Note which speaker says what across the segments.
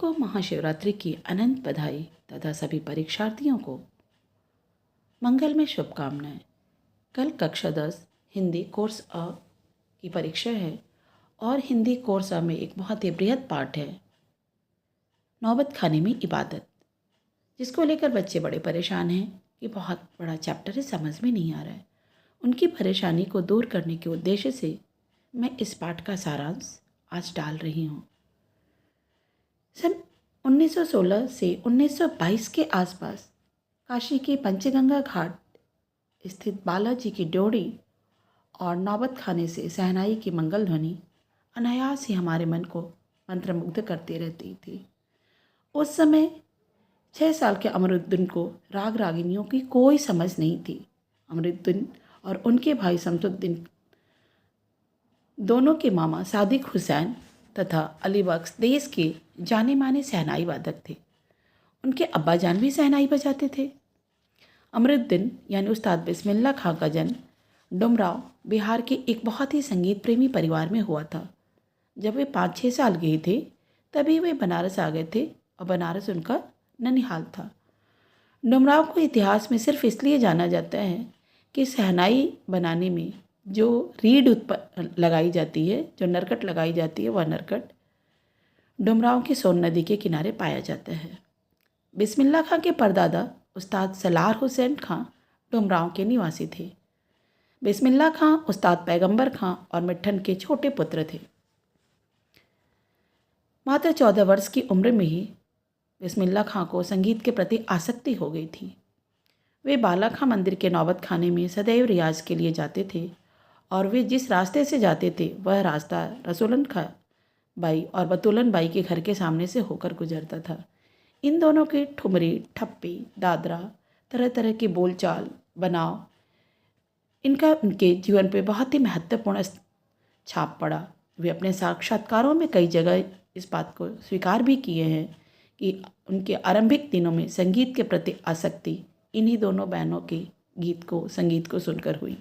Speaker 1: को महाशिवरात्रि की अनंत बधाई तथा सभी परीक्षार्थियों को मंगल में शुभकामनाएं। कल कक्षा 10 हिंदी कोर्स अ की परीक्षा है और हिंदी कोर्स अ में एक बहुत ही बृहद पाठ है नौबत खाने में इबादत, जिसको लेकर बच्चे बड़े परेशान हैं कि बहुत बड़ा चैप्टर है, समझ में नहीं आ रहा है। उनकी परेशानी को दूर करने के उद्देश्य से मैं इस पाठ का सारांश आज डाल रही हूँ। सन 1916 से 1922 के आसपास काशी के पंचगंगा घाट स्थित बालाजी की ड्योढ़ी और नौबत खाने से शहनाई की मंगल ध्वनि अनायास ही हमारे मन को मंत्रमुग्ध करती रहती थी। उस समय 6 साल के अमरुद्दीन को राग रागिनियों की कोई समझ नहीं थी। अमरुद्दीन और उनके भाई शमसुद्दीन दोनों के मामा सादिक हुसैन तथा अली बख्श देश के जाने माने शहनाई वादक थे। उनके अब्बा जान भी शहनाई बजाते थे। अमरुद्दीन यानी उस्ताद बिस्मिल्लाह खां का जन्म डुमराव बिहार के एक बहुत ही संगीत प्रेमी परिवार में हुआ था। जब वे 5-6 साल के ही थे तभी वे बनारस आ गए थे और बनारस उनका ननिहाल था। डुमराव को इतिहास में सिर्फ इसलिए जाना जाता है कि शहनाई बनाने में जो रीड लगाई जाती है, जो नरकट लगाई जाती है, वह नरकट डुमराव की सोन नदी के किनारे पाया जाता है। बिस्मिल्लाह खां के परदादा उस्ताद सलार हुसैन खां डुमराव के निवासी थे। बिस्मिल्लाह खां उस्ताद पैगंबर खां और मिट्ठन के छोटे पुत्र थे। मात्र 14 वर्ष की उम्र में ही बिस्मिल्लाह खां को संगीत के प्रति आसक्ति हो गई थी। वे बाला खां मंदिर के नौबत खाने में सदैव रियाज के लिए जाते थे और वे जिस रास्ते से जाते थे वह रास्ता रसूलन खां बाई और बतूलन बाई के घर के सामने से होकर गुजरता था। इन दोनों की ठुमरी, ठप्पी, दादरा, तरह तरह की बोलचाल, बनाव, इनका उनके जीवन पे बहुत ही महत्वपूर्ण छाप पड़ा। वे अपने साक्षात्कारों में कई जगह इस बात को स्वीकार भी किए हैं कि उनके आरंभिक दिनों में संगीत के प्रति आसक्ति इन्हीं दोनों बहनों के संगीत को सुनकर हुई।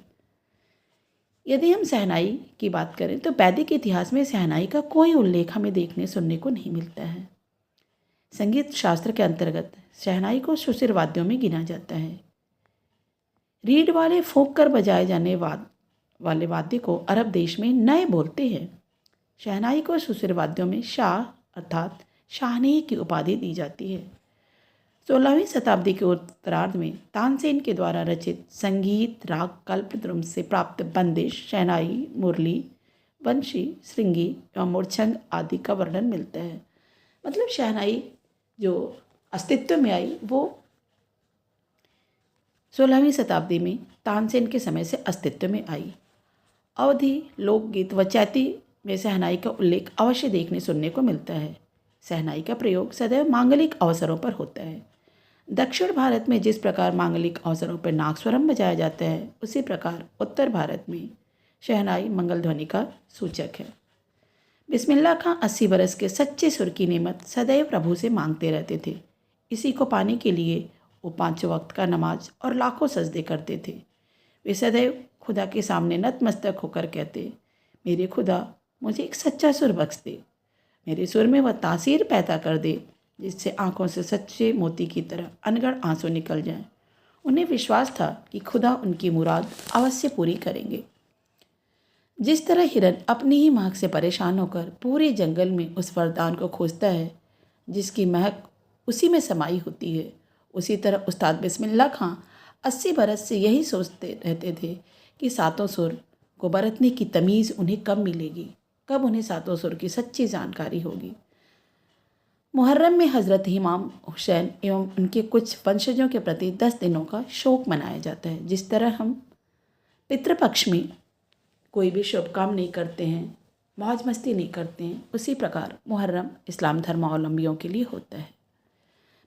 Speaker 1: यदि हम शहनाई की बात करें तो वैदिक इतिहास में शहनाई का कोई उल्लेख हमें देखने सुनने को नहीं मिलता है। संगीत शास्त्र के अंतर्गत शहनाई को सुशिर वाद्यों में गिना जाता है। रीड वाले फूंक कर बजाए जाने वाले वाद्य को अरब देश में नए बोलते हैं। शहनाई को सुशिर वाद्यों में शाह अर्थात शाहनेही की उपाधि दी जाती है। 16वीं शताब्दी के उत्तरार्ध में तानसेन के द्वारा रचित संगीत राग कल्पद्रुम से प्राप्त बंदिश, शहनाई, मुरली, वंशी, श्रृंगी एवं मूर्छंग आदि का वर्णन मिलता है। मतलब शहनाई जो अस्तित्व में आई वो 16वीं शताब्दी में तानसेन के समय से अस्तित्व में आई। अवधी लोकगीत व चैती में शहनाई का उल्लेख अवश्य देखने सुनने को मिलता है। शहनाई का प्रयोग सदैव मांगलिक अवसरों पर होता है। दक्षिण भारत में जिस प्रकार मांगलिक अवसरों पर नागस्वरम बजाया जाता है, उसी प्रकार उत्तर भारत में शहनाई मंगल ध्वनि का सूचक है। बिस्मिल्लाह खां 80 बरस के सच्चे सुर की नेमत सदैव प्रभु से मांगते रहते थे। इसी को पाने के लिए वो 5 वक्त का नमाज और लाखों सजदे करते थे। वे सदैव खुदा के सामने नतमस्तक होकर कहते, मेरे खुदा मुझे एक सच्चा सुर बख्श दे, मेरे सुर में वह तासीर पैदा कर दे जिससे आंखों से सच्चे मोती की तरह अनगढ़ आंसू निकल जाएं। उन्हें विश्वास था कि खुदा उनकी मुराद अवश्य पूरी करेंगे। जिस तरह हिरन अपनी ही महक से परेशान होकर पूरे जंगल में उस वरदान को खोजता है जिसकी महक उसी में समाई होती है, उसी तरह उस्ताद बिस्मिल्लाह खां 80 बरस से यही सोचते रहते थे कि सातों सुर को बरतने की तमीज़ उन्हें कब मिलेगी, कब उन्हें सातों सुर की सच्ची जानकारी होगी। मुहर्रम में हज़रत इमाम हुसैन एवं उनके कुछ वंशजों के प्रति 10 दिनों का शोक मनाया जाता है। जिस तरह हम पितृपक्ष में कोई भी शुभ काम नहीं करते हैं, मौज मस्ती नहीं करते हैं, उसी प्रकार मुहर्रम इस्लाम धर्मावलंबियों के लिए होता है।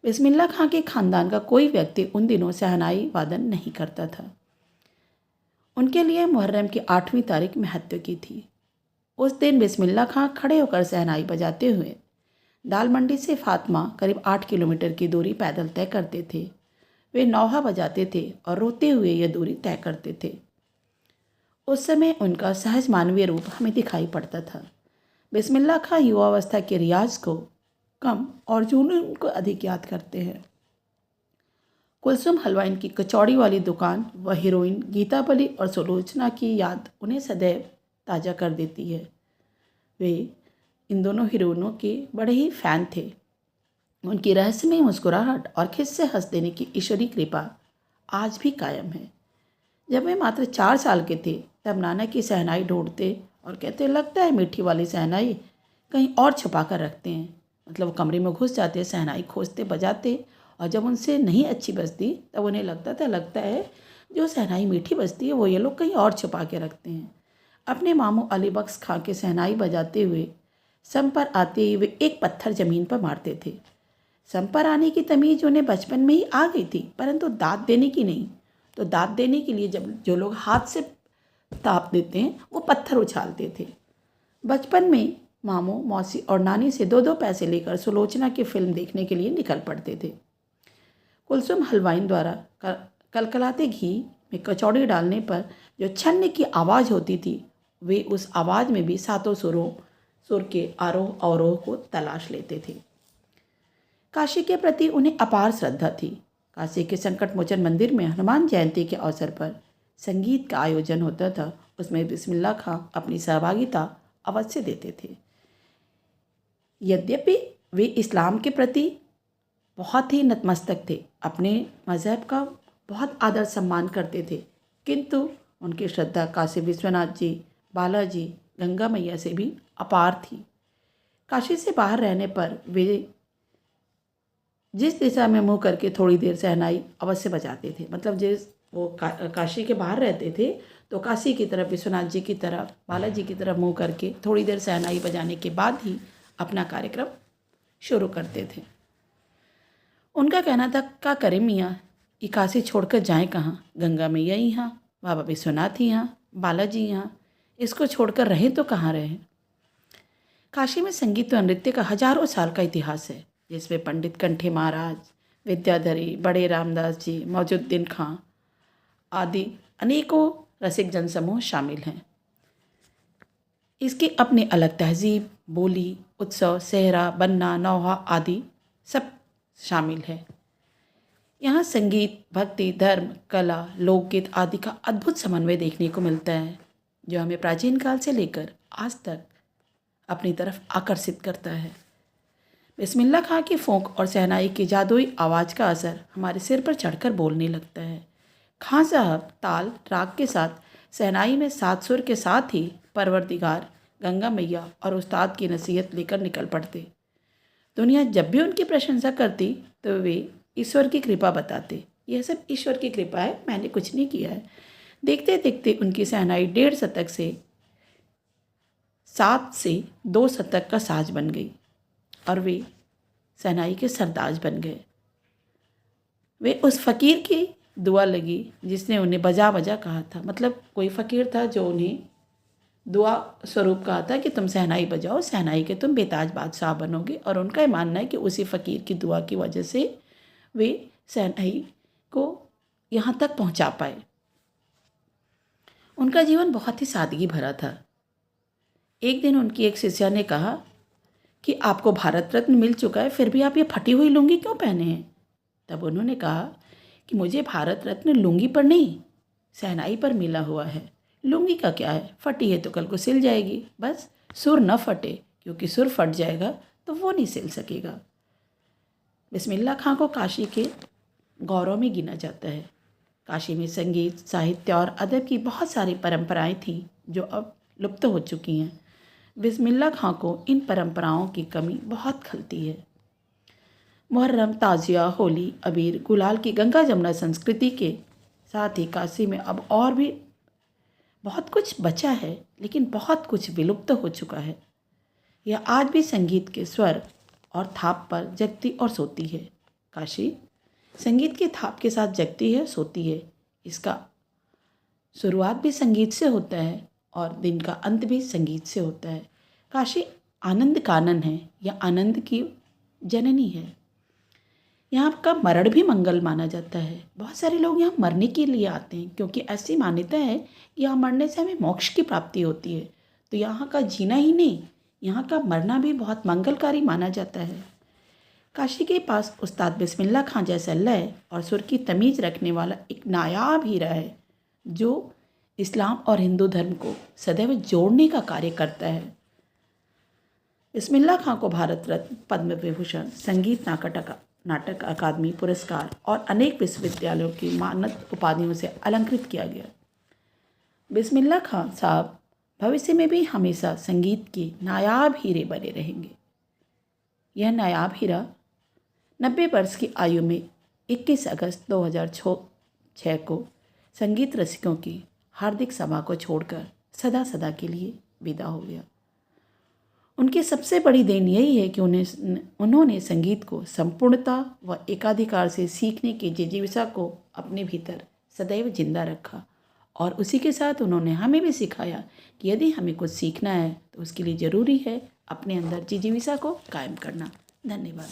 Speaker 1: बिस्मिल्लाह खां के खानदान का कोई व्यक्ति उन दिनों शहनाई वादन नहीं करता था। उनके लिए मुहर्रम की 8वीं तारीख महत्व की थी। उस दिन बिस्मिल्लाह खां खड़े होकर शहनाई बजाते हुए दाल मंडी से फातिमा करीब 8 किलोमीटर की दूरी पैदल तय करते थे। वे नौहा बजाते थे और रोते हुए यह दूरी तय करते थे। उस समय उनका सहज मानवीय रूप हमें दिखाई पड़ता था। बिस्मिल्लाह खां युवावस्था के रियाज को कम और जुनून को अधिक याद करते हैं। कुलसुम हलवाई की कचौड़ी वाली दुकान व हीरोइन गीता बली और सुलोचना की याद उन्हें सदैव ताज़ा कर देती है। वे इन दोनों हीरोइनों के बड़े ही फ़ैन थे। उनकी रहस्यमय मुस्कुराहट और खिस से हंस देने की ईश्वरीय कृपा आज भी कायम है। जब वे मात्र 4 साल के थे तब नाना की शहनाई ढूंढते और कहते, लगता है मीठी वाली शहनाई कहीं और छुपा कर रखते हैं। मतलब वो कमरे में घुस जाते, शहनाई खोजते, बजाते, और जब उनसे नहीं अच्छी बजती तब उन्हें लगता है जो शहनाई मीठी बजती है वो ये लोग कहीं और छुपा के रखते हैं। अपने मामू अली बख्श खां के शहनाई बजाते हुए सम पर आते ही वे एक पत्थर जमीन पर मारते थे। सम पर आने की तमीज़ उन्हें बचपन में ही आ गई थी, परंतु दाँत देने की नहीं। तो दाँत देने के लिए जब जो लोग हाथ से ताप देते हैं वो पत्थर उछालते थे। बचपन में मामू, मौसी और नानी से 2-2 पैसे लेकर सुलोचना की फिल्म देखने के लिए निकल पड़ते थे। कुलसुम हलवाई द्वारा कलकलाते घी में कचौड़ी डालने पर जो छन्ने की आवाज़ होती थी, वे उस आवाज़ में भी सातों सुर के आरोह अवरोह को तलाश लेते थे। काशी के प्रति उन्हें अपार श्रद्धा थी। काशी के संकट मोचन मंदिर में हनुमान जयंती के अवसर पर संगीत का आयोजन होता था। उसमें बिस्मिल्लाह खां अपनी सहभागिता अवश्य देते थे। यद्यपि वे इस्लाम के प्रति बहुत ही नतमस्तक थे, अपने मज़हब का बहुत आदर सम्मान करते थे, किंतु उनकी श्रद्धा काशी विश्वनाथ जी, बालाजी, गंगा मैया से भी अपार थी। काशी से बाहर रहने पर वे जिस दिशा में मुँह करके थोड़ी देर शहनाई अवश्य बजाते थे। मतलब जिस वो काशी के बाहर रहते थे तो काशी की तरफ, विश्वनाथ जी की तरफ, बालाजी की तरफ मुँह करके थोड़ी देर शहनाई बजाने के बाद ही अपना कार्यक्रम शुरू करते थे। उनका कहना था, क्या करें मियाँ, ये काशी छोड़कर जाएं कहाँ? गंगा मैया यहाँ, बाबा विश्वनाथ यहाँ, बालाजी यहाँ, इसको छोड़कर रहें तो कहाँ रहें? काशी में संगीत व नृत्य का हजारों साल का इतिहास है, जिसमें पंडित कंठे महाराज, विद्याधरी, बड़े रामदास जी, मौजूद्दीन खां आदि अनेकों रसिक जनसमूह शामिल हैं। इसकी अपनी अलग तहजीब, बोली, उत्सव, सेहरा, बन्ना, नौहा आदि सब शामिल है। यहाँ संगीत, भक्ति, धर्म, कला, लोकगीत आदि का अद्भुत समन्वय देखने को मिलता है, जो हमें प्राचीन काल से लेकर आज तक अपनी तरफ आकर्षित करता है। बिस्मिल्लाह खां की फोंक और शहनाई की जादुई आवाज़ का असर हमारे सिर पर चढ़कर बोलने लगता है। खां साहब ताल राग के साथ शहनाई में 7 सुर के साथ ही परवरदिगार, गंगा मैया और उस्ताद की नसीहत लेकर निकल पड़ते। दुनिया जब भी उनकी प्रशंसा करती तो वे ईश्वर की कृपा बताते, यह सब ईश्वर की कृपा है, मैंने कुछ नहीं किया है। देखते देखते उनकी शहनाई 1.5 शतक से 7 से 2 शतक का साज बन गई और वे शहनाई के सरताज बन गए। वे उस फ़कीर की दुआ लगी जिसने उन्हें बजा बजा कहा था। मतलब कोई फ़कीर था जो उन्हें दुआ स्वरूप कहा था कि तुम शहनाई बजाओ, शहनाई के तुम बेताज बादशाह बनोगे। और उनका ये मानना है कि उसी फ़कीर की दुआ की वजह से वे शहनाई को यहाँ तक पहुँचा पाए। उनका जीवन बहुत ही सादगी भरा था। एक दिन उनकी एक शिष्या ने कहा कि आपको भारत रत्न मिल चुका है, फिर भी आप ये फटी हुई लुंगी क्यों पहने हैं? तब उन्होंने कहा कि मुझे भारत रत्न लुंगी पर नहीं, शहनाई पर मिला हुआ है। लुंगी का क्या है, फटी है तो कल को सिल जाएगी, बस सुर न फटे, क्योंकि सुर फट जाएगा तो वो नहीं सिल सकेगा। बिस्मिल्लाह खां को काशी के गौरव में गिना जाता है। काशी में संगीत, साहित्य और अदब की बहुत सारी परंपराएं थीं जो अब लुप्त हो चुकी हैं। बिस्मिल्लाह खां को इन परंपराओं की कमी बहुत खलती है। मुहर्रम, ताजिया, होली, अबीर, गुलाल की गंगा जमुना संस्कृति के साथ ही काशी में अब और भी बहुत कुछ बचा है, लेकिन बहुत कुछ विलुप्त हो चुका है। यह आज भी संगीत के स्वर और थाप पर जगती और सोती है। काशी संगीत की थाप के साथ जगती है, सोती है। इसका शुरुआत भी संगीत से होता है और दिन का अंत भी संगीत से होता है। काशी आनंद कानन है, यह आनंद की जननी है। यहाँ का मरण भी मंगल माना जाता है। बहुत सारे लोग यहाँ मरने के लिए आते हैं, क्योंकि ऐसी मान्यता है कि यहाँ मरने से हमें मोक्ष की प्राप्ति होती है। तो यहाँ का जीना ही नहीं, यहाँ का मरना भी बहुत मंगलकारी माना जाता है। काशी के पास उस्ताद बिस्मिल्लाह खां जैसा लय और सुर की तमीज़ रखने वाला एक नायाब हीरा है जो इस्लाम और हिंदू धर्म को सदैव जोड़ने का कार्य करता है। बिस्मिल्लाह खां को भारत रत्न, पद्म विभूषण, संगीत नाटक अकादमी पुरस्कार और अनेक विश्वविद्यालयों की मानद उपाधियों से अलंकृत किया गया। बिस्मिल्लाह खां साहब भविष्य में भी हमेशा संगीत के नायाब हीरे बने रहेंगे। यह नायाब हीरा 90 वर्ष की आयु में 21 अगस्त 2006 को संगीत रसिकों की हार्दिक सभा को छोड़कर सदा सदा के लिए विदा हो गया। उनकी सबसे बड़ी देन यही है कि उन्होंने संगीत को संपूर्णता व एकाधिकार से सीखने की जिज्ञासा को अपने भीतर सदैव जिंदा रखा और उसी के साथ उन्होंने हमें भी सिखाया कि यदि हमें कुछ सीखना है तो उसके लिए ज़रूरी है अपने अंदर जिज्ञासा को कायम करना। धन्यवाद।